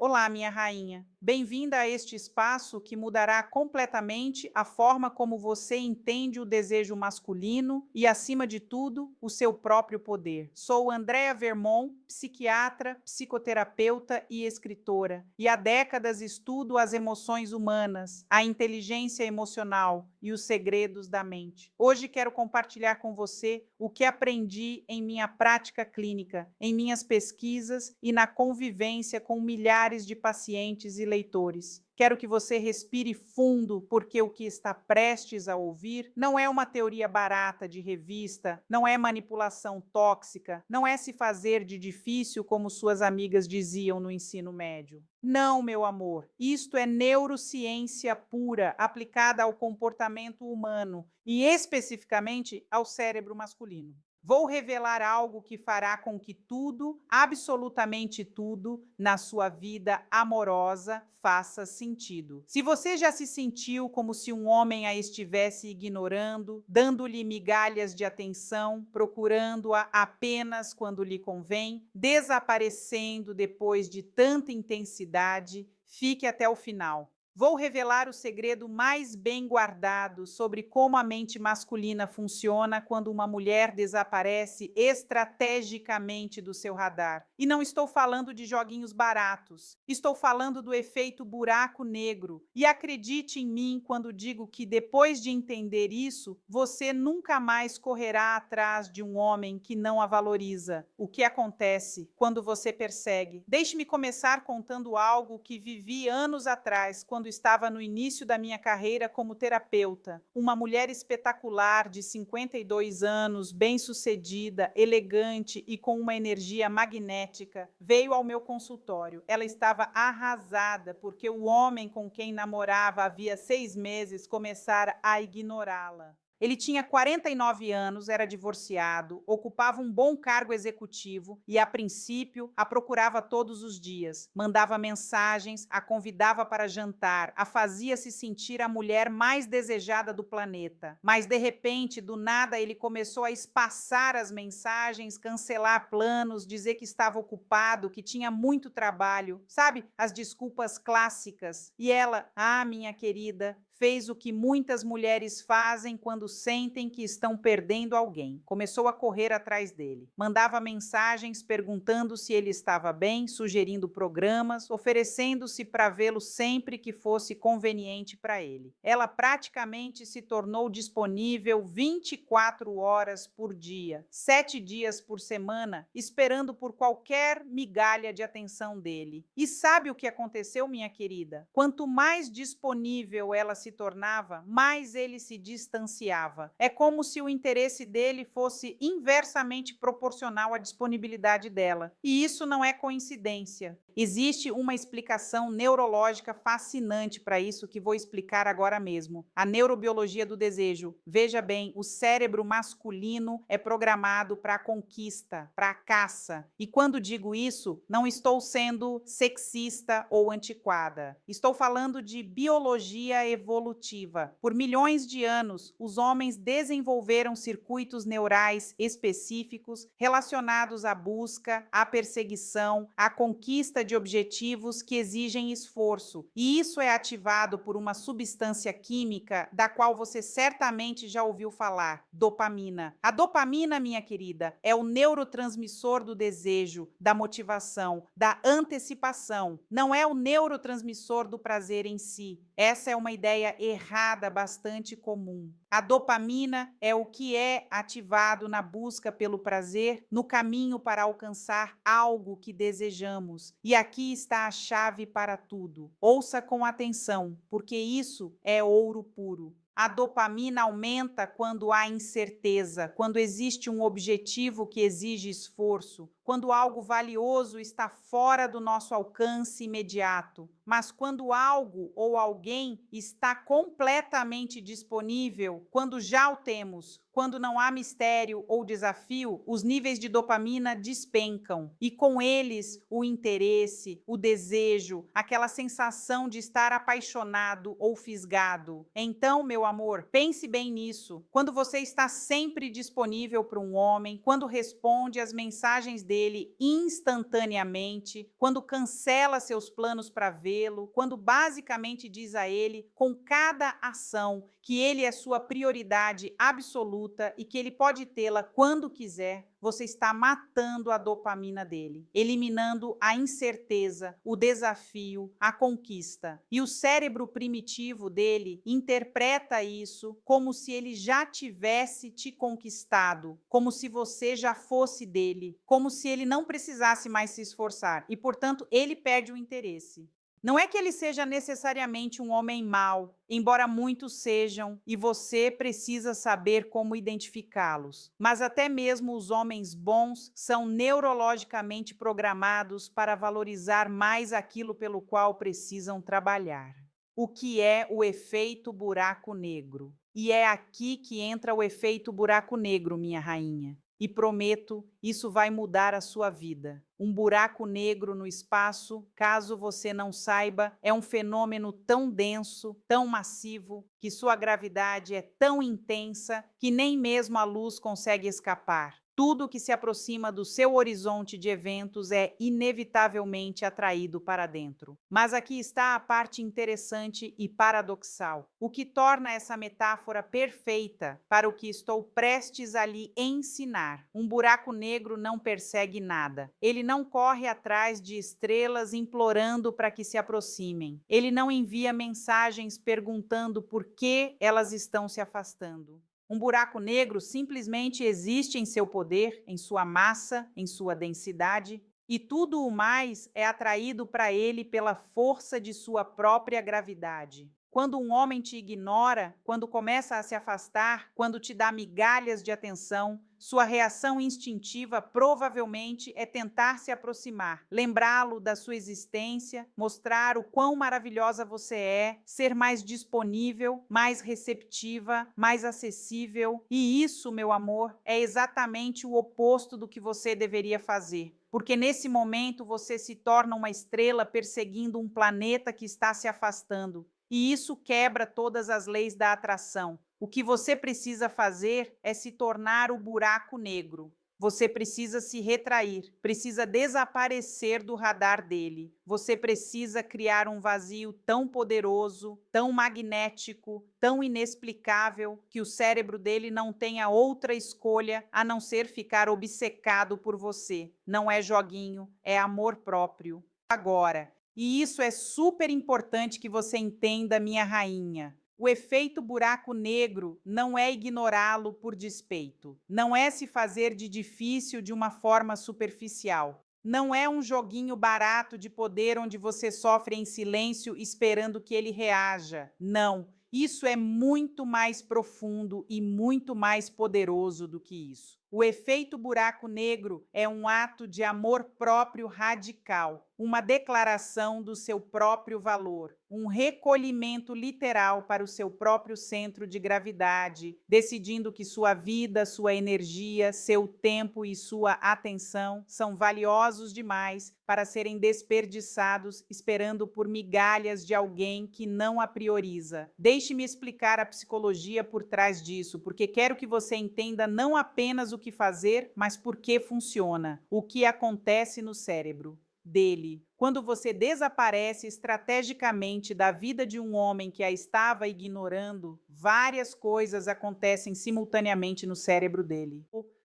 Olá, minha rainha. Bem-vinda a este espaço que mudará completamente a forma como você entende o desejo masculino e, acima de tudo, o seu próprio poder. Sou Andrea Vermont, psiquiatra, psicoterapeuta e escritora, e há décadas estudo as emoções humanas, a inteligência emocional e os segredos da mente. Hoje quero compartilhar com você o que aprendi em minha prática clínica, em minhas pesquisas e na convivência com milhares de pacientes e leitores. Quero que você respire fundo, porque o que está prestes a ouvir não é uma teoria barata de revista, não é manipulação tóxica, não é se fazer de difícil como suas amigas diziam no ensino médio. Não, meu amor, isto é neurociência pura, aplicada ao comportamento humano e especificamente ao cérebro masculino. Vou revelar algo que fará com que tudo, absolutamente tudo, na sua vida amorosa faça sentido. Se você já se sentiu como se um homem a estivesse ignorando, dando-lhe migalhas de atenção, procurando-a apenas quando lhe convém, desaparecendo depois de tanta intensidade, fique até o final. Vou revelar o segredo mais bem guardado sobre como a mente masculina funciona quando uma mulher desaparece estrategicamente do seu radar. E não estou falando de joguinhos baratos, estou falando do efeito buraco negro. E acredite em mim quando digo que depois de entender isso, você nunca mais correrá atrás de um homem que não a valoriza. O que acontece quando você persegue? Deixe-me começar contando algo que vivi anos atrás, quando estava no início da minha carreira como terapeuta. Uma mulher espetacular de 52 anos, bem-sucedida, elegante e com uma energia magnética, veio ao meu consultório. Ela estava arrasada porque o homem com quem namorava havia 6 meses começara a ignorá-la. Ele tinha 49 anos, era divorciado, ocupava um bom cargo executivo e, a princípio, a procurava todos os dias. Mandava mensagens, a convidava para jantar, a fazia se sentir a mulher mais desejada do planeta. Mas, de repente, do nada, ele começou a espaçar as mensagens, cancelar planos, dizer que estava ocupado, que tinha muito trabalho. Sabe, as desculpas clássicas. E ela, minha querida, fez o que muitas mulheres fazem quando sentem que estão perdendo alguém. Começou a correr atrás dele. Mandava mensagens perguntando se ele estava bem, sugerindo programas, oferecendo-se para vê-lo sempre que fosse conveniente para ele. Ela praticamente se tornou disponível 24 horas por dia, 7 dias por semana, esperando por qualquer migalha de atenção dele. E sabe o que aconteceu, minha querida? Quanto mais disponível ela se tornava, mais ele se distanciava. É como se o interesse dele fosse inversamente proporcional à disponibilidade dela. E isso não é coincidência. Existe uma explicação neurológica fascinante para isso que vou explicar agora mesmo. A neurobiologia do desejo. Veja bem, o cérebro masculino é programado para a conquista, para a caça. E quando digo isso, não estou sendo sexista ou antiquada. Estou falando de biologia evolutiva. Por milhões de anos, os homens desenvolveram circuitos neurais específicos relacionados à busca, à perseguição, à conquista de objetivos que exigem esforço. E isso é ativado por uma substância química da qual você certamente já ouviu falar: dopamina. A dopamina, minha querida, é o neurotransmissor do desejo, da motivação, da antecipação. Não é o neurotransmissor do prazer em si. Essa é uma ideia errada bastante comum. A dopamina é o que é ativado na busca pelo prazer, no caminho para alcançar algo que desejamos. E aqui está a chave para tudo. Ouça com atenção, porque isso é ouro puro. A dopamina aumenta quando há incerteza, quando existe um objetivo que exige esforço, quando algo valioso está fora do nosso alcance imediato. Mas quando algo ou alguém está completamente disponível, quando já o temos, quando não há mistério ou desafio, os níveis de dopamina despencam. E com eles, o interesse, o desejo, aquela sensação de estar apaixonado ou fisgado. Então, meu amor, pense bem nisso. Quando você está sempre disponível para um homem, quando responde às mensagens dele, dele instantaneamente, quando cancela seus planos para vê-lo, quando basicamente diz a ele, com cada ação, que ele é sua prioridade absoluta e que ele pode tê-la quando quiser, você está matando a dopamina dele, eliminando a incerteza, o desafio, a conquista. E o cérebro primitivo dele interpreta isso como se ele já tivesse te conquistado, como se você já fosse dele, como se ele não precisasse mais se esforçar e, portanto, ele perde o interesse. Não é que ele seja necessariamente um homem mau, embora muitos sejam, e você precisa saber como identificá-los. Mas até mesmo os homens bons são neurologicamente programados para valorizar mais aquilo pelo qual precisam trabalhar. O que é o efeito buraco negro? E é aqui que entra o efeito buraco negro, minha rainha. E prometo, isso vai mudar a sua vida. Um buraco negro no espaço, caso você não saiba, é um fenômeno tão denso, tão massivo, que sua gravidade é tão intensa que nem mesmo a luz consegue escapar. Tudo que se aproxima do seu horizonte de eventos é inevitavelmente atraído para dentro. Mas aqui está a parte interessante e paradoxal, o que torna essa metáfora perfeita para o que estou prestes a lhe ensinar. Um buraco negro não persegue nada. Ele não corre atrás de estrelas implorando para que se aproximem. Ele não envia mensagens perguntando por que elas estão se afastando. Um buraco negro simplesmente existe em seu poder, em sua massa, em sua densidade, e tudo o mais é atraído para ele pela força de sua própria gravidade. Quando um homem te ignora, quando começa a se afastar, quando te dá migalhas de atenção, sua reação instintiva provavelmente é tentar se aproximar, lembrá-lo da sua existência, mostrar o quão maravilhosa você é, ser mais disponível, mais receptiva, mais acessível. E isso, meu amor, é exatamente o oposto do que você deveria fazer. Porque nesse momento você se torna uma estrela perseguindo um planeta que está se afastando. E isso quebra todas as leis da atração. O que você precisa fazer é se tornar o buraco negro. Você precisa se retrair, precisa desaparecer do radar dele. Você precisa criar um vazio tão poderoso, tão magnético, tão inexplicável, que o cérebro dele não tenha outra escolha a não ser ficar obcecado por você. Não é joguinho, é amor próprio. Agora, e isso é super importante que você entenda, minha rainha. O efeito buraco negro não é ignorá-lo por despeito. Não é se fazer de difícil de uma forma superficial. Não é um joguinho barato de poder onde você sofre em silêncio esperando que ele reaja. Não. Isso é muito mais profundo e muito mais poderoso do que isso. O efeito buraco negro é um ato de amor próprio radical, uma declaração do seu próprio valor, um recolhimento literal para o seu próprio centro de gravidade, decidindo que sua vida, sua energia, seu tempo e sua atenção são valiosos demais para serem desperdiçados esperando por migalhas de alguém que não a prioriza. Deixe-me explicar a psicologia por trás disso, porque quero que você entenda não apenas o que fazer, mas por que funciona, o que acontece no cérebro dele. Quando você desaparece estrategicamente da vida de um homem que a estava ignorando, várias coisas acontecem simultaneamente no cérebro dele.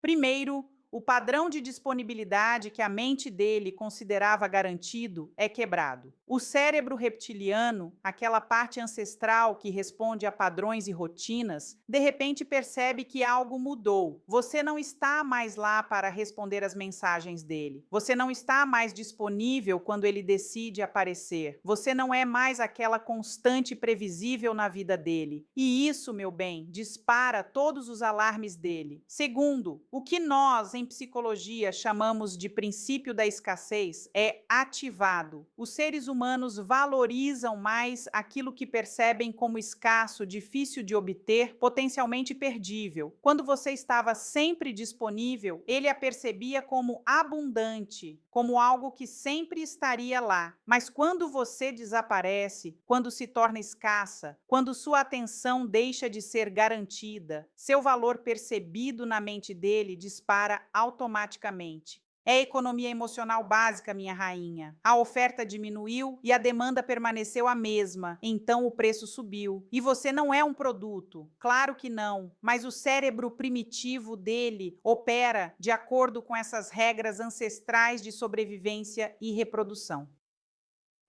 Primeiro, o padrão de disponibilidade que a mente dele considerava garantido é quebrado. O cérebro reptiliano, aquela parte ancestral que responde a padrões e rotinas, de repente percebe que algo mudou. Você não está mais lá para responder às mensagens dele. Você não está mais disponível quando ele decide aparecer. Você não é mais aquela constante previsível na vida dele. E isso, meu bem, dispara todos os alarmes dele. Segundo, o que nós, em psicologia, chamamos de princípio da escassez é ativado. Os seres humanos valorizam mais aquilo que percebem como escasso, difícil de obter, potencialmente perdível. Quando você estava sempre disponível, ele a percebia como abundante, como algo que sempre estaria lá. Mas quando você desaparece, quando se torna escassa, quando sua atenção deixa de ser garantida, seu valor percebido na mente dele dispara automaticamente. É economia emocional básica, minha rainha. A oferta diminuiu e a demanda permaneceu a mesma, então o preço subiu. E você não é um produto, claro que não, mas o cérebro primitivo dele opera de acordo com essas regras ancestrais de sobrevivência e reprodução.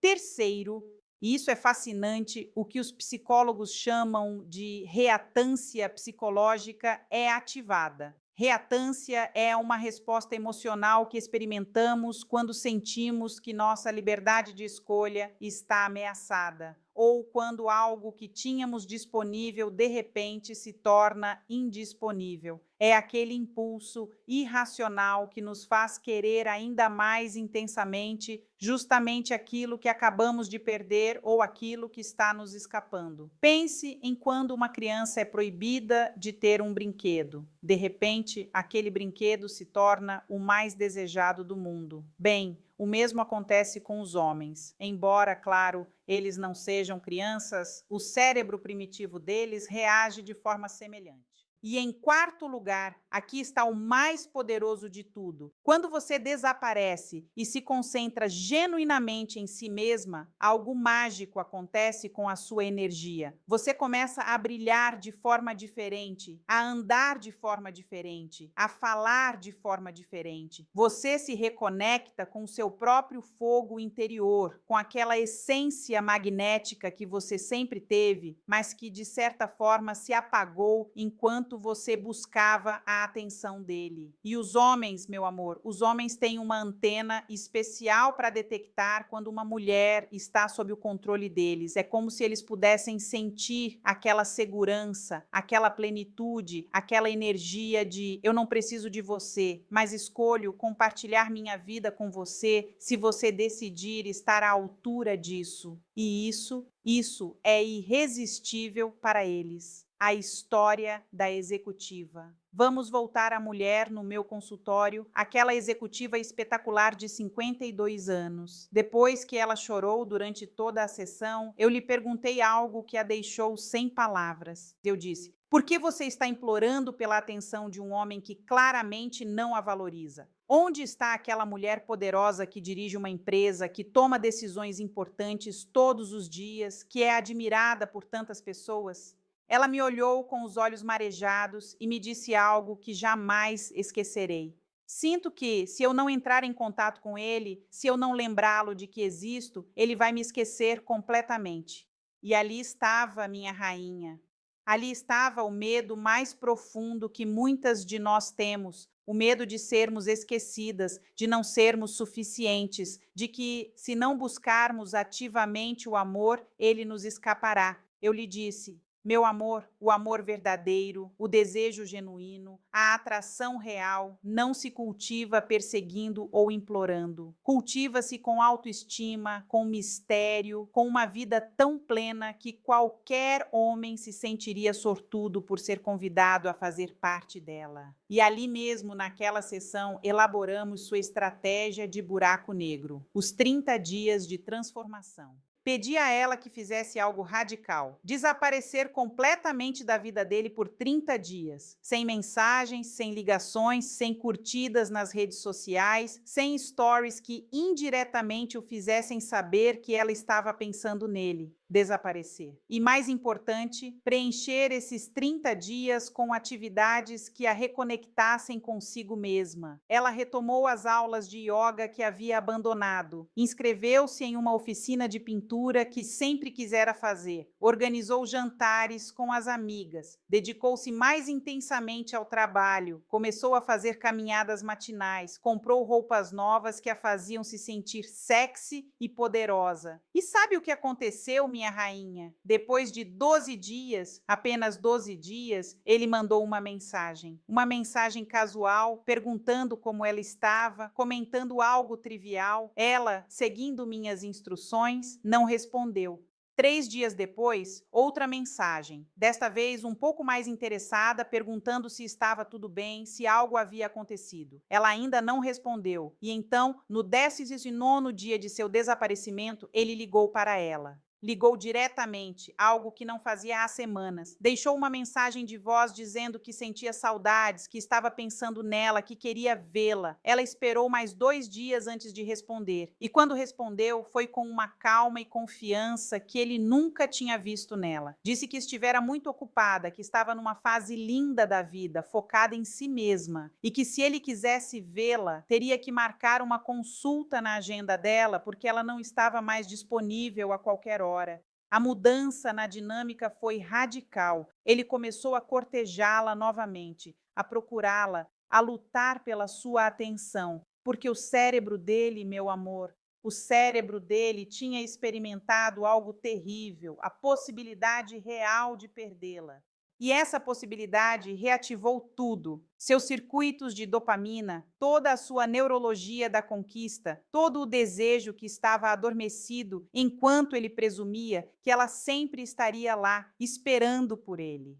Terceiro, e isso é fascinante, o que os psicólogos chamam de reatância psicológica é ativada. Reatância é uma resposta emocional que experimentamos quando sentimos que nossa liberdade de escolha está ameaçada, ou quando algo que tínhamos disponível de repente se torna indisponível. É aquele impulso irracional que nos faz querer ainda mais intensamente justamente aquilo que acabamos de perder ou aquilo que está nos escapando. Pense em quando uma criança é proibida de ter um brinquedo. De repente, aquele brinquedo se torna o mais desejado do mundo. Bem, o mesmo acontece com os homens. Embora, claro, eles não sejam crianças, o cérebro primitivo deles reage de forma semelhante. E em quarto lugar, aqui está o mais poderoso de tudo. Quando você desaparece e se concentra genuinamente em si mesma, algo mágico acontece com a sua energia. Você começa a brilhar de forma diferente, a andar de forma diferente, a falar de forma diferente. Você se reconecta com o seu próprio fogo interior, com aquela essência magnética que você sempre teve, mas que de certa forma se apagou enquanto você buscava a atenção dele. E os homens, meu amor, os homens têm uma antena especial para detectar quando uma mulher está sob o controle deles. É como se eles pudessem sentir aquela segurança, aquela plenitude, aquela energia de eu não preciso de você, mas escolho compartilhar minha vida com você se você decidir estar à altura disso. E isso é irresistível para eles. A história da executiva. Vamos voltar à mulher no meu consultório, aquela executiva espetacular de 52 anos. Depois que ela chorou durante toda a sessão, eu lhe perguntei algo que a deixou sem palavras. Eu disse: por que você está implorando pela atenção de um homem que claramente não a valoriza? Onde está aquela mulher poderosa que dirige uma empresa, que toma decisões importantes todos os dias, que é admirada por tantas pessoas? Ela me olhou com os olhos marejados e me disse algo que jamais esquecerei. Sinto que, se eu não entrar em contato com ele, se eu não lembrá-lo de que existo, ele vai me esquecer completamente. E ali estava a minha rainha. Ali estava o medo mais profundo que muitas de nós temos, o medo de sermos esquecidas, de não sermos suficientes, de que, se não buscarmos ativamente o amor, ele nos escapará. Eu lhe disse: meu amor, o amor verdadeiro, o desejo genuíno, a atração real não se cultiva perseguindo ou implorando. Cultiva-se com autoestima, com mistério, com uma vida tão plena que qualquer homem se sentiria sortudo por ser convidado a fazer parte dela. E ali mesmo, naquela sessão, elaboramos sua estratégia de buraco negro, os 30 dias de transformação. Pedi a ela que fizesse algo radical, desaparecer completamente da vida dele por 30 dias, sem mensagens, sem ligações, sem curtidas nas redes sociais, sem stories que indiretamente o fizessem saber que ela estava pensando nele. Desaparecer. E mais importante, preencher esses 30 dias com atividades que a reconectassem consigo mesma. Ela retomou as aulas de yoga que havia abandonado, inscreveu-se em uma oficina de pintura que sempre quisera fazer, organizou jantares com as amigas, dedicou-se mais intensamente ao trabalho, começou a fazer caminhadas matinais, comprou roupas novas que a faziam se sentir sexy e poderosa. E sabe o que aconteceu, minha rainha? Depois de 12 dias, apenas 12 dias, ele mandou uma mensagem casual, perguntando como ela estava, comentando algo trivial. Ela, seguindo minhas instruções, não respondeu. 3 dias depois, outra mensagem, desta vez um pouco mais interessada, perguntando se estava tudo bem, se algo havia acontecido. Ela ainda não respondeu, e então, no 19º dia de seu desaparecimento, ele ligou para ela. Ligou diretamente, algo que não fazia há semanas. Deixou uma mensagem de voz dizendo que sentia saudades, que estava pensando nela, que queria vê-la. Ela esperou mais 2 dias antes de responder. E quando respondeu, foi com uma calma e confiança que ele nunca tinha visto nela. Disse que estivera muito ocupada, que estava numa fase linda da vida, focada em si mesma, e que se ele quisesse vê-la, teria que marcar uma consulta na agenda dela, porque ela não estava mais disponível a qualquer hora. A mudança na dinâmica foi radical. Ele começou a cortejá-la novamente, a procurá-la, a lutar pela sua atenção, porque o cérebro dele, meu amor, o cérebro dele tinha experimentado algo terrível, a possibilidade real de perdê-la. E essa possibilidade reativou tudo: seus circuitos de dopamina, toda a sua neurologia da conquista, todo o desejo que estava adormecido enquanto ele presumia que ela sempre estaria lá, esperando por ele.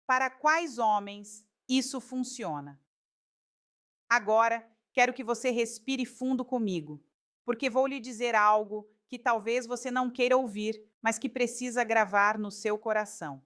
Para quais homens isso funciona? Agora, quero que você respire fundo comigo, porque vou lhe dizer algo que talvez você não queira ouvir, mas que precisa gravar no seu coração.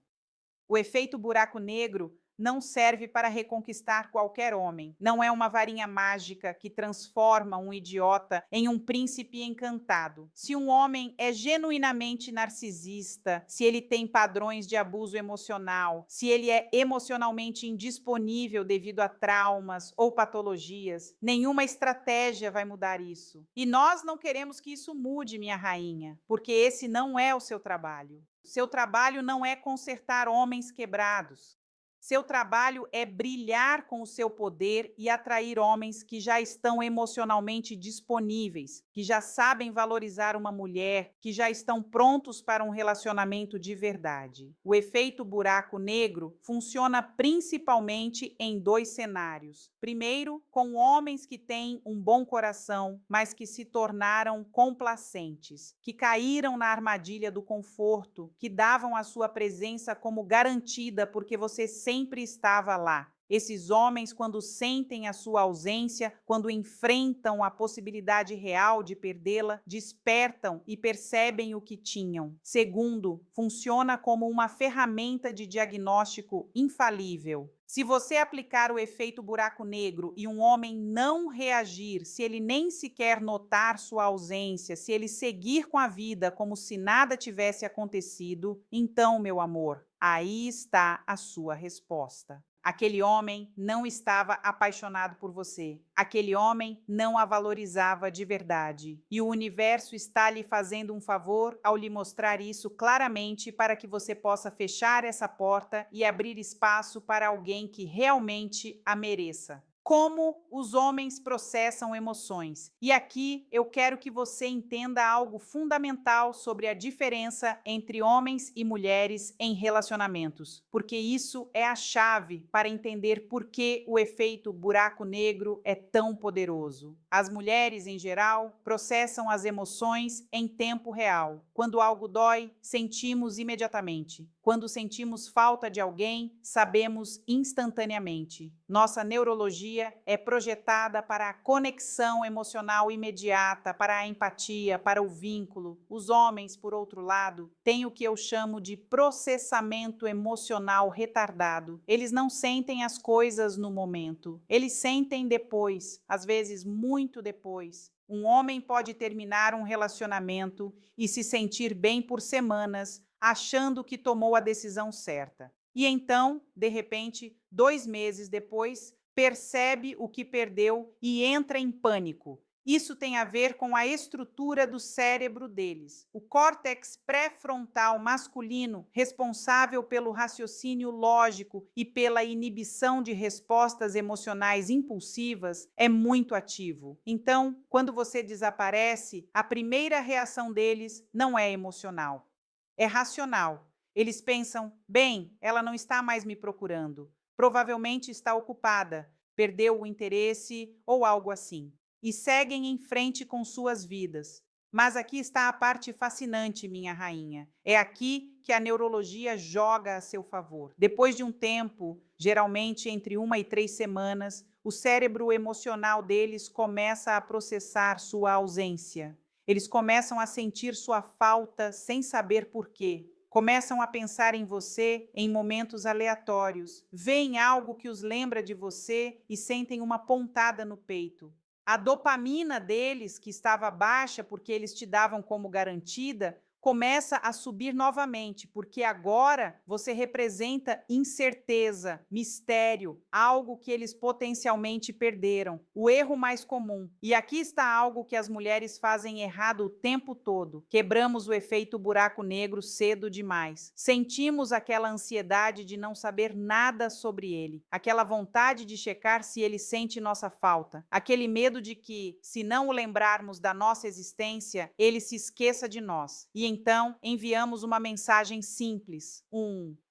O efeito buraco negro não serve para reconquistar qualquer homem. Não é uma varinha mágica que transforma um idiota em um príncipe encantado. Se um homem é genuinamente narcisista, se ele tem padrões de abuso emocional, se ele é emocionalmente indisponível devido a traumas ou patologias, nenhuma estratégia vai mudar isso. E nós não queremos que isso mude, minha rainha, porque esse não é o seu trabalho. Seu trabalho não é consertar homens quebrados. Seu trabalho é brilhar com o seu poder e atrair homens que já estão emocionalmente disponíveis, que já sabem valorizar uma mulher, que já estão prontos para um relacionamento de verdade. O efeito buraco negro funciona principalmente em 2 cenários. Primeiro, com homens que têm um bom coração, mas que se tornaram complacentes, que caíram na armadilha do conforto, que davam a sua presença como garantida porque você sempre estava lá. Esses homens, quando sentem a sua ausência, quando enfrentam a possibilidade real de perdê-la, despertam e percebem o que tinham. Segundo, funciona como uma ferramenta de diagnóstico infalível. Se você aplicar o efeito buraco negro e um homem não reagir, se ele nem sequer notar sua ausência, se ele seguir com a vida como se nada tivesse acontecido, então, meu amor, aí está a sua resposta. Aquele homem não estava apaixonado por você. Aquele homem não a valorizava de verdade. E o universo está lhe fazendo um favor ao lhe mostrar isso claramente para que você possa fechar essa porta e abrir espaço para alguém que realmente a mereça. Como os homens processam emoções. E aqui eu quero que você entenda algo fundamental sobre a diferença entre homens e mulheres em relacionamentos, porque isso é a chave para entender por que o efeito buraco negro é tão poderoso. As mulheres, em geral, processam as emoções em tempo real. Quando algo dói, sentimos imediatamente. Quando sentimos falta de alguém, sabemos instantaneamente. Nossa neurologia é projetada para a conexão emocional imediata, para a empatia, para o vínculo. Os homens, por outro lado, têm o que eu chamo de processamento emocional retardado. Eles não sentem as coisas no momento. Eles sentem depois, às vezes muito depois. Um homem pode terminar um relacionamento e se sentir bem por semanas, achando que tomou a decisão certa. E então, de repente, 2 meses depois, percebe o que perdeu e entra em pânico. Isso tem a ver com a estrutura do cérebro deles. O córtex pré-frontal masculino, responsável pelo raciocínio lógico e pela inibição de respostas emocionais impulsivas, é muito ativo. Então, quando você desaparece, a primeira reação deles não é emocional, é racional. Eles pensam: bem, ela não está mais me procurando. Provavelmente está ocupada, perdeu o interesse ou algo assim. E seguem em frente com suas vidas. Mas aqui está a parte fascinante, minha rainha. É aqui que a neurologia joga a seu favor. Depois de um tempo, geralmente entre 1 e 3 semanas, o cérebro emocional deles começa a processar sua ausência. Eles começam a sentir sua falta sem saber por quê. Começam a pensar em você em momentos aleatórios, veem algo que os lembra de você e sentem uma pontada no peito. A dopamina deles, que estava baixa porque eles te davam como garantida, começa a subir novamente, porque agora você representa incerteza, mistério, algo que eles potencialmente perderam. O erro mais comum. E aqui está algo que as mulheres fazem errado o tempo todo. Quebramos o efeito buraco negro cedo demais. Sentimos aquela ansiedade de não saber nada sobre ele, aquela vontade de checar se ele sente nossa falta, aquele medo de que, se não o lembrarmos da nossa existência, ele se esqueça de nós. E então enviamos uma mensagem simples,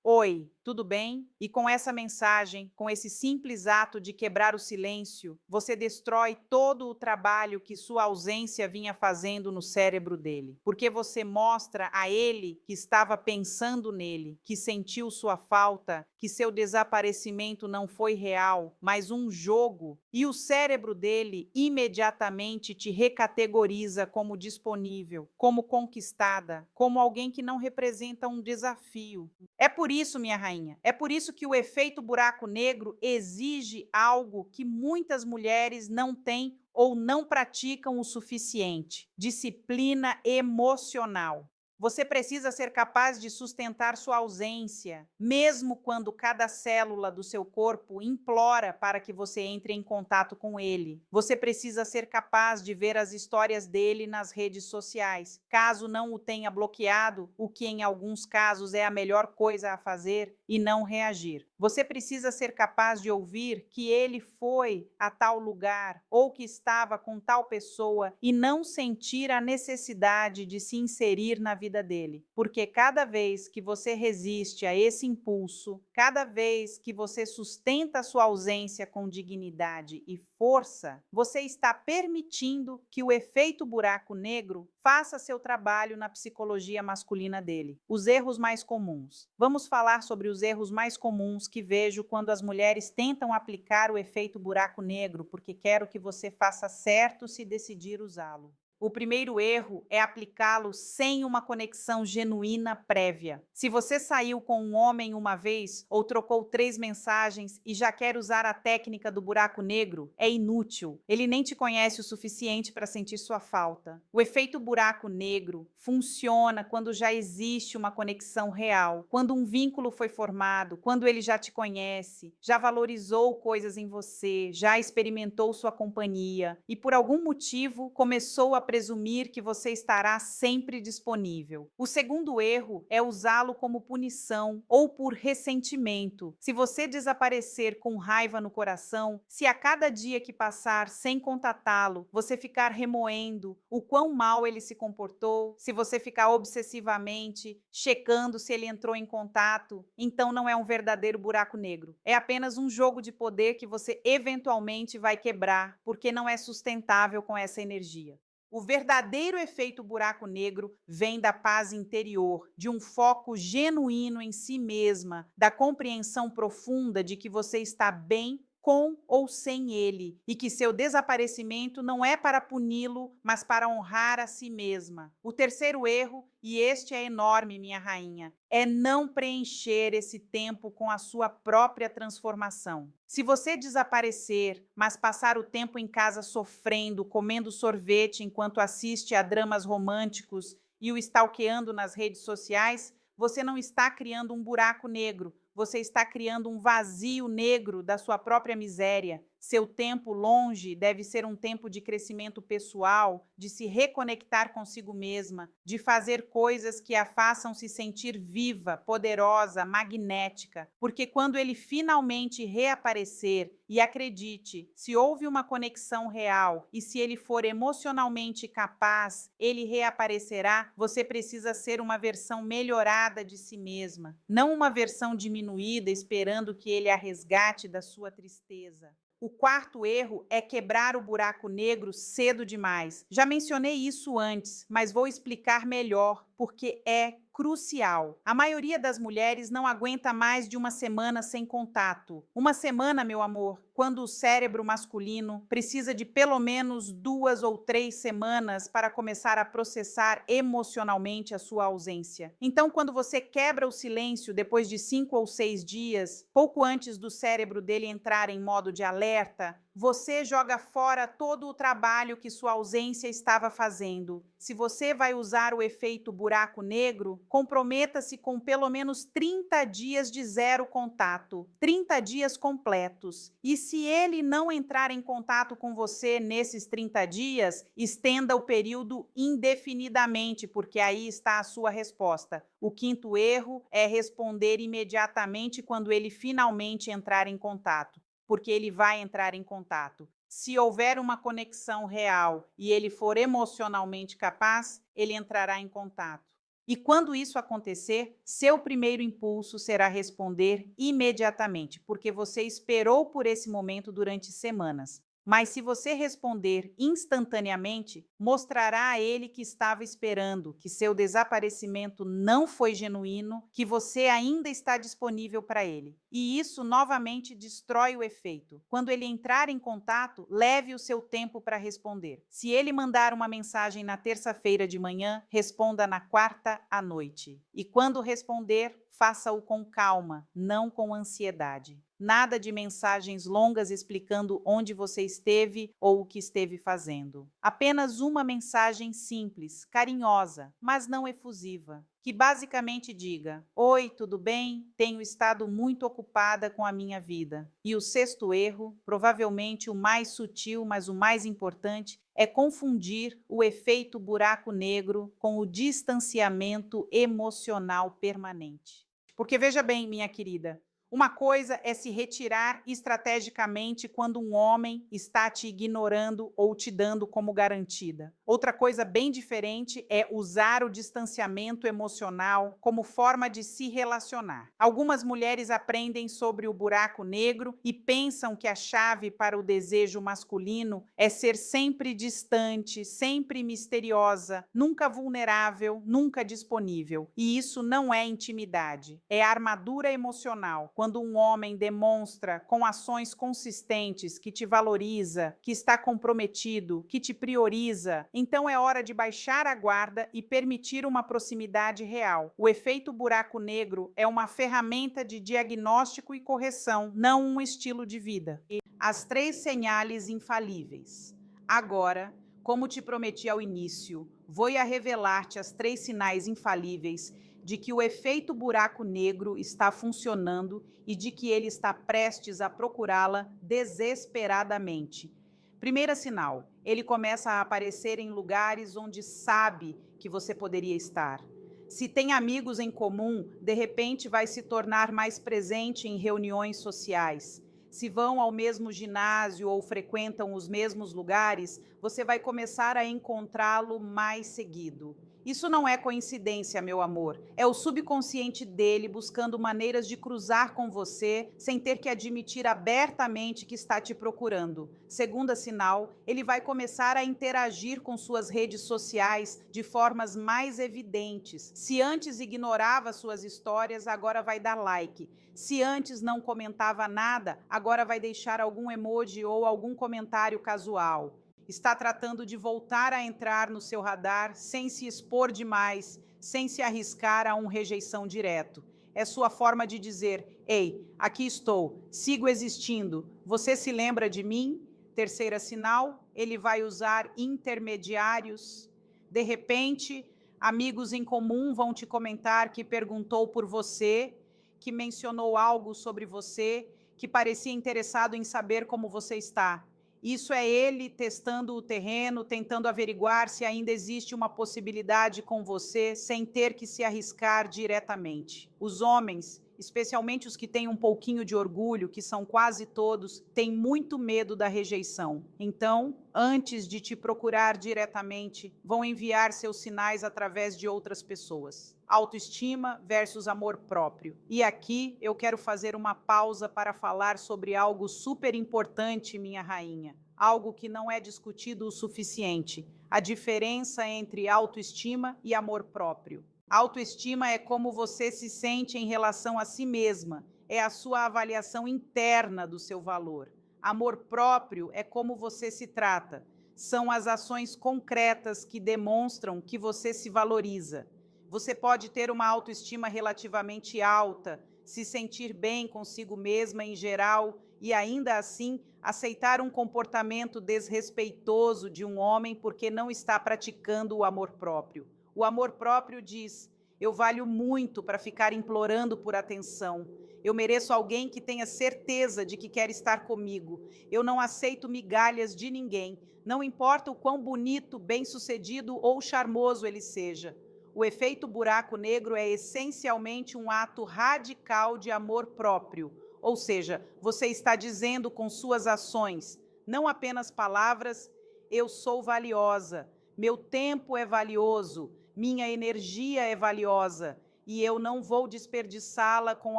Oi, tudo bem? E com essa mensagem, com esse simples ato de quebrar o silêncio, você destrói todo o trabalho que sua ausência vinha fazendo no cérebro dele. Porque você mostra a ele que estava pensando nele, que sentiu sua falta, que seu desaparecimento não foi real, mas um jogo. E o cérebro dele imediatamente te recategoriza como disponível, como conquistada, como alguém que não representa um desafio. É por isso, minha rainha, é por isso que o efeito buraco negro exige algo que muitas mulheres não têm ou não praticam o suficiente: disciplina emocional. Você precisa ser capaz de sustentar sua ausência, mesmo quando cada célula do seu corpo implora para que você entre em contato com ele. Você precisa ser capaz de ver as histórias dele nas redes sociais, caso não o tenha bloqueado, o que em alguns casos é a melhor coisa a fazer, e não reagir. Você precisa ser capaz de ouvir que ele foi a tal lugar ou que estava com tal pessoa e não sentir a necessidade de se inserir na vida dele. Porque cada vez que você resiste a esse impulso, cada vez que você sustenta sua ausência com dignidade e força, você está permitindo que o efeito buraco negro faça seu trabalho na psicologia masculina dele. Os erros mais comuns. Vamos falar sobre os erros mais comuns que vejo quando as mulheres tentam aplicar o efeito buraco negro, porque quero que você faça certo se decidir usá-lo. O primeiro erro é aplicá-lo sem uma conexão genuína prévia. Se você saiu com um homem uma vez ou trocou 3 mensagens e já quer usar a técnica do buraco negro, é inútil. Ele nem te conhece o suficiente para sentir sua falta. O efeito buraco negro funciona quando já existe uma conexão real, quando um vínculo foi formado, quando ele já te conhece, já valorizou coisas em você, já experimentou sua companhia e por algum motivo começou a presumir que você estará sempre disponível. O segundo erro é usá-lo como punição ou por ressentimento. Se você desaparecer com raiva no coração, se a cada dia que passar sem contatá-lo, você ficar remoendo o quão mal ele se comportou, se você ficar obsessivamente checando se ele entrou em contato, então não é um verdadeiro buraco negro. É apenas um jogo de poder que você eventualmente vai quebrar, porque não é sustentável com essa energia. O verdadeiro efeito buraco negro vem da paz interior, de um foco genuíno em si mesma, da compreensão profunda de que você está bem com ou sem ele, e que seu desaparecimento não é para puni-lo, mas para honrar a si mesma. O terceiro erro, e este é enorme, minha rainha, é não preencher esse tempo com a sua própria transformação. Se você desaparecer, mas passar o tempo em casa sofrendo, comendo sorvete enquanto assiste a dramas românticos e o stalkeando nas redes sociais, você não está criando um buraco negro, você está criando um vazio negro da sua própria miséria. Seu tempo longe deve ser um tempo de crescimento pessoal, de se reconectar consigo mesma, de fazer coisas que a façam se sentir viva, poderosa, magnética. Porque quando ele finalmente reaparecer, e acredite, se houve uma conexão real e se ele for emocionalmente capaz, ele reaparecerá. Você precisa ser uma versão melhorada de si mesma, não uma versão diminuída esperando que ele a resgate da sua tristeza. O quarto erro é quebrar o buraco negro cedo demais. Já mencionei isso antes, mas vou explicar melhor, porque é crucial. A maioria das mulheres não aguenta mais de uma semana sem contato. Uma semana, meu amor, quando o cérebro masculino precisa de pelo menos 2 ou 3 semanas para começar a processar emocionalmente a sua ausência. Então, quando você quebra o silêncio depois de 5 ou 6 dias, pouco antes do cérebro dele entrar em modo de alerta, você joga fora todo o trabalho que sua ausência estava fazendo. Se você vai usar o efeito buraco negro, comprometa-se com pelo menos 30 dias de zero contato, 30 dias completos. E se ele não entrar em contato com você nesses 30 dias, estenda o período indefinidamente, porque aí está a sua resposta. O quinto erro é responder imediatamente quando ele finalmente entrar em contato, porque ele vai entrar em contato. Se houver uma conexão real e ele for emocionalmente capaz, ele entrará em contato. E quando isso acontecer, seu primeiro impulso será responder imediatamente, porque você esperou por esse momento durante semanas. Mas se você responder instantaneamente, mostrará a ele que estava esperando, que seu desaparecimento não foi genuíno, que você ainda está disponível para ele. E isso novamente destrói o efeito. Quando ele entrar em contato, leve o seu tempo para responder. Se ele mandar uma mensagem na terça-feira de manhã, responda na quarta à noite. E quando responder, faça-o com calma, não com ansiedade. Nada de mensagens longas explicando onde você esteve ou o que esteve fazendo. Apenas uma mensagem simples, carinhosa, mas não efusiva, que basicamente diga: oi, tudo bem? Tenho estado muito ocupada com a minha vida. E o sexto erro, provavelmente o mais sutil, mas o mais importante, é confundir o efeito buraco negro com o distanciamento emocional permanente. Porque veja bem, minha querida, uma coisa é se retirar estrategicamente quando um homem está te ignorando ou te dando como garantida. Outra coisa bem diferente é usar o distanciamento emocional como forma de se relacionar. Algumas mulheres aprendem sobre o buraco negro e pensam que a chave para o desejo masculino é ser sempre distante, sempre misteriosa, nunca vulnerável, nunca disponível. E isso não é intimidade, é armadura emocional. Quando um homem demonstra com ações consistentes que te valoriza, que está comprometido, que te prioriza, então é hora de baixar a guarda e permitir uma proximidade real. O efeito buraco negro é uma ferramenta de diagnóstico e correção, não um estilo de vida. As 3 señales infalíveis. Agora, como te prometi ao início, vou a revelar-te as 3 sinais infalíveis de que o efeito buraco negro está funcionando e de que ele está prestes a procurá-la desesperadamente. Primeiro sinal, ele começa a aparecer em lugares onde sabe que você poderia estar. Se tem amigos em comum, de repente vai se tornar mais presente em reuniões sociais. Se vão ao mesmo ginásio ou frequentam os mesmos lugares, você vai começar a encontrá-lo mais seguido. Isso não é coincidência, meu amor. É o subconsciente dele buscando maneiras de cruzar com você sem ter que admitir abertamente que está te procurando. Segundo sinal, ele vai começar a interagir com suas redes sociais de formas mais evidentes. Se antes ignorava suas histórias, agora vai dar like. Se antes não comentava nada, agora vai deixar algum emoji ou algum comentário casual. Está tratando de voltar a entrar no seu radar sem se expor demais, sem se arriscar a uma rejeição direto. É sua forma de dizer: ei, aqui estou, sigo existindo, você se lembra de mim? Terceira sinal, ele vai usar intermediários. De repente, amigos em comum vão te comentar que perguntou por você, que mencionou algo sobre você, que parecia interessado em saber como você está. Isso é ele testando o terreno, tentando averiguar se ainda existe uma possibilidade com você, sem ter que se arriscar diretamente. Os homens, especialmente os que têm um pouquinho de orgulho, que são quase todos, têm muito medo da rejeição. Então, antes de te procurar diretamente, vão enviar seus sinais através de outras pessoas. Autoestima versus amor próprio. E aqui eu quero fazer uma pausa para falar sobre algo super importante, minha rainha. Algo que não é discutido o suficiente: a diferença entre autoestima e amor próprio. Autoestima é como você se sente em relação a si mesma, é a sua avaliação interna do seu valor. Amor próprio é como você se trata, são as ações concretas que demonstram que você se valoriza. Você pode ter uma autoestima relativamente alta, se sentir bem consigo mesma em geral e ainda assim aceitar um comportamento desrespeitoso de um homem porque não está praticando o amor próprio. O amor próprio diz: eu valho muito para ficar implorando por atenção. Eu mereço alguém que tenha certeza de que quer estar comigo. Eu não aceito migalhas de ninguém, não importa o quão bonito, bem-sucedido ou charmoso ele seja. O efeito buraco negro é essencialmente um ato radical de amor próprio, ou seja, você está dizendo com suas ações, não apenas palavras: eu sou valiosa, meu tempo é valioso, minha energia é valiosa e eu não vou desperdiçá-la com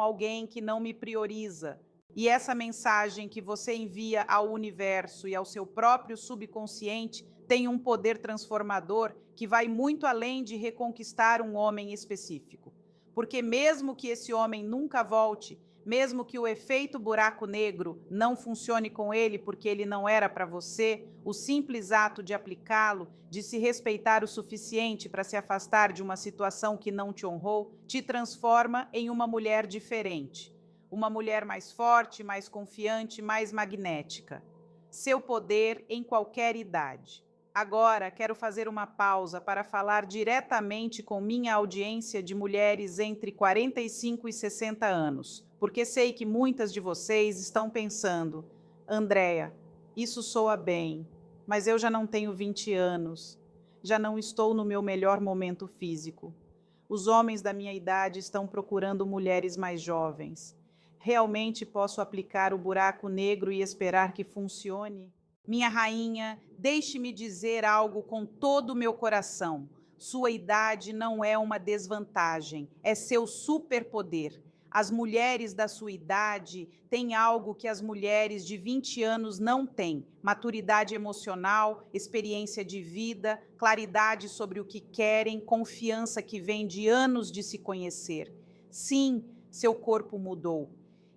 alguém que não me prioriza. E essa mensagem que você envia ao universo e ao seu próprio subconsciente tem um poder transformador que vai muito além de reconquistar um homem específico. Porque mesmo que esse homem nunca volte, mesmo que o efeito buraco negro não funcione com ele porque ele não era para você, o simples ato de aplicá-lo, de se respeitar o suficiente para se afastar de uma situação que não te honrou, te transforma em uma mulher diferente. Uma mulher mais forte, mais confiante, mais magnética. Seu poder em qualquer idade. Agora, quero fazer uma pausa para falar diretamente com minha audiência de mulheres entre 45 e 60 anos, porque sei que muitas de vocês estão pensando: Andréa, isso soa bem, mas eu já não tenho 20 anos, já não estou no meu melhor momento físico. Os homens da minha idade estão procurando mulheres mais jovens. Realmente posso aplicar o buraco negro e esperar que funcione? Minha rainha, deixe-me dizer algo com todo o meu coração. Sua idade não é uma desvantagem, é seu superpoder. As mulheres da sua idade têm algo que as mulheres de 20 anos não têm: maturidade emocional, experiência de vida, claridade sobre o que querem, confiança que vem de anos de se conhecer. Sim, seu corpo mudou.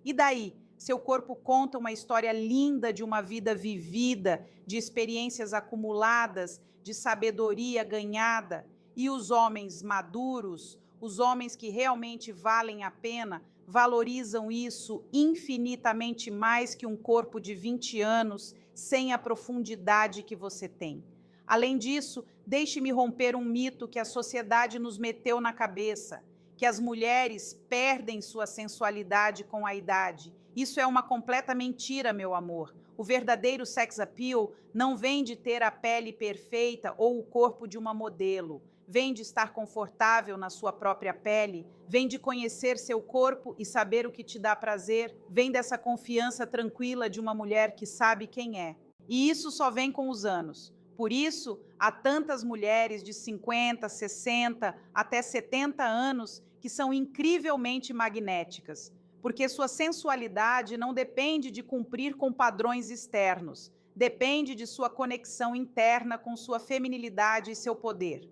E daí? Seu corpo conta uma história linda de uma vida vivida, de experiências acumuladas, de sabedoria ganhada. E os homens maduros, os homens que realmente valem a pena, valorizam isso infinitamente mais que um corpo de 20 anos sem a profundidade que você tem. Além disso, deixe-me romper um mito que a sociedade nos meteu na cabeça, que as mulheres perdem sua sensualidade com a idade. Isso é uma completa mentira, meu amor. O verdadeiro sex appeal não vem de ter a pele perfeita ou o corpo de uma modelo. Vem de estar confortável na sua própria pele, vem de conhecer seu corpo e saber o que te dá prazer, vem dessa confiança tranquila de uma mulher que sabe quem é. E isso só vem com os anos. Por isso, há tantas mulheres de 50, 60, até 70 anos que são incrivelmente magnéticas, porque sua sensualidade não depende de cumprir com padrões externos, depende de sua conexão interna com sua feminilidade e seu poder.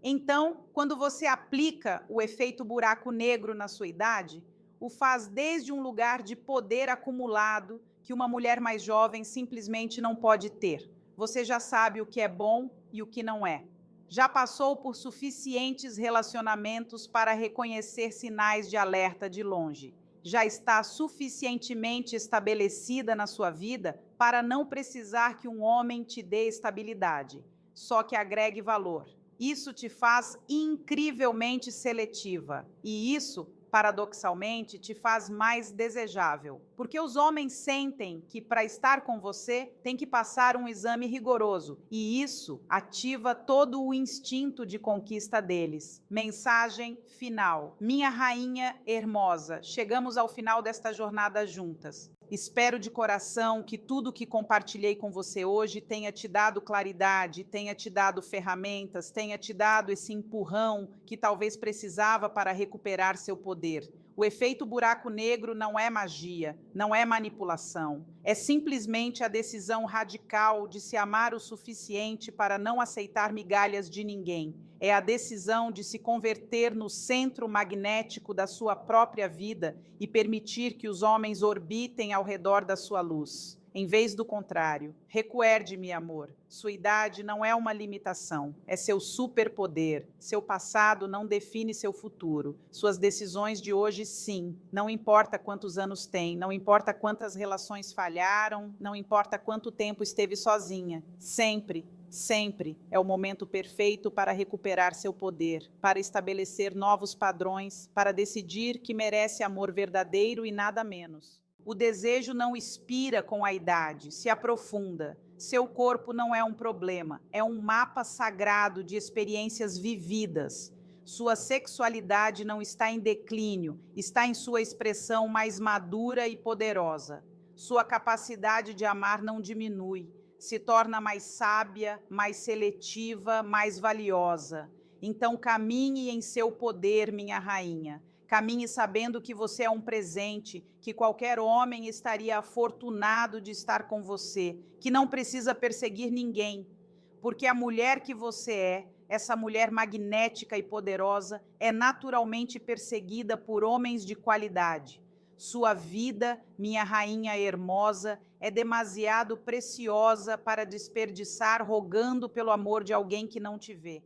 Então, quando você aplica o efeito buraco negro na sua idade, o faz desde um lugar de poder acumulado que uma mulher mais jovem simplesmente não pode ter. Você já sabe o que é bom e o que não é. Já passou por suficientes relacionamentos para reconhecer sinais de alerta de longe. Já está suficientemente estabelecida na sua vida para não precisar que um homem te dê estabilidade, só que agregue valor. Isso te faz incrivelmente seletiva e isso, paradoxalmente, te faz mais desejável, porque os homens sentem que para estar com você tem que passar um exame rigoroso e isso ativa todo o instinto de conquista deles. Mensagem final. Minha rainha hermosa, chegamos ao final desta jornada juntas. Espero de coração que tudo que compartilhei com você hoje tenha te dado claridade, tenha te dado ferramentas, tenha te dado esse empurrão que talvez precisava para recuperar seu poder. O efeito buraco negro não é magia, não é manipulação. É simplesmente a decisão radical de se amar o suficiente para não aceitar migalhas de ninguém. É a decisão de se converter no centro magnético da sua própria vida e permitir que os homens orbitem ao redor da sua luz. Em vez do contrário, recuerde-me, amor. Sua idade não é uma limitação, é seu superpoder. Seu passado não define seu futuro. Suas decisões de hoje, sim. Não importa quantos anos tem, não importa quantas relações falharam, não importa quanto tempo esteve sozinha. Sempre, sempre é o momento perfeito para recuperar seu poder, para estabelecer novos padrões, para decidir que merece amor verdadeiro e nada menos. O desejo não expira com a idade, se aprofunda. Seu corpo não é um problema, é um mapa sagrado de experiências vividas. Sua sexualidade não está em declínio, está em sua expressão mais madura e poderosa. Sua capacidade de amar não diminui, se torna mais sábia, mais seletiva, mais valiosa. Então caminhe em seu poder, minha rainha. Caminhe sabendo que você é um presente, que qualquer homem estaria afortunado de estar com você, que não precisa perseguir ninguém, porque a mulher que você é, essa mulher magnética e poderosa, é naturalmente perseguida por homens de qualidade. Sua vida, minha rainha hermosa, é demasiado preciosa para desperdiçar rogando pelo amor de alguém que não te vê.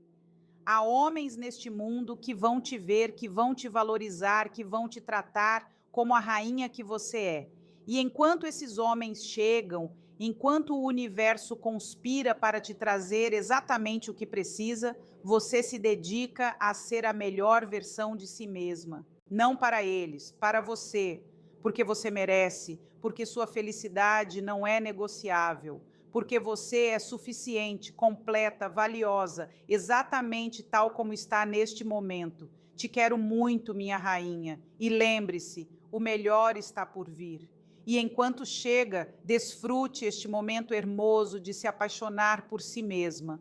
Há homens neste mundo que vão te ver, que vão te valorizar, que vão te tratar como a rainha que você é. E enquanto esses homens chegam, enquanto o universo conspira para te trazer exatamente o que precisa, você se dedica a ser a melhor versão de si mesma. Não para eles, para você, porque você merece, porque sua felicidade não é negociável. Porque você é suficiente, completa, valiosa, exatamente tal como está neste momento. Te quero muito, minha rainha, e lembre-se, o melhor está por vir. E enquanto chega, desfrute este momento hermoso de se apaixonar por si mesma.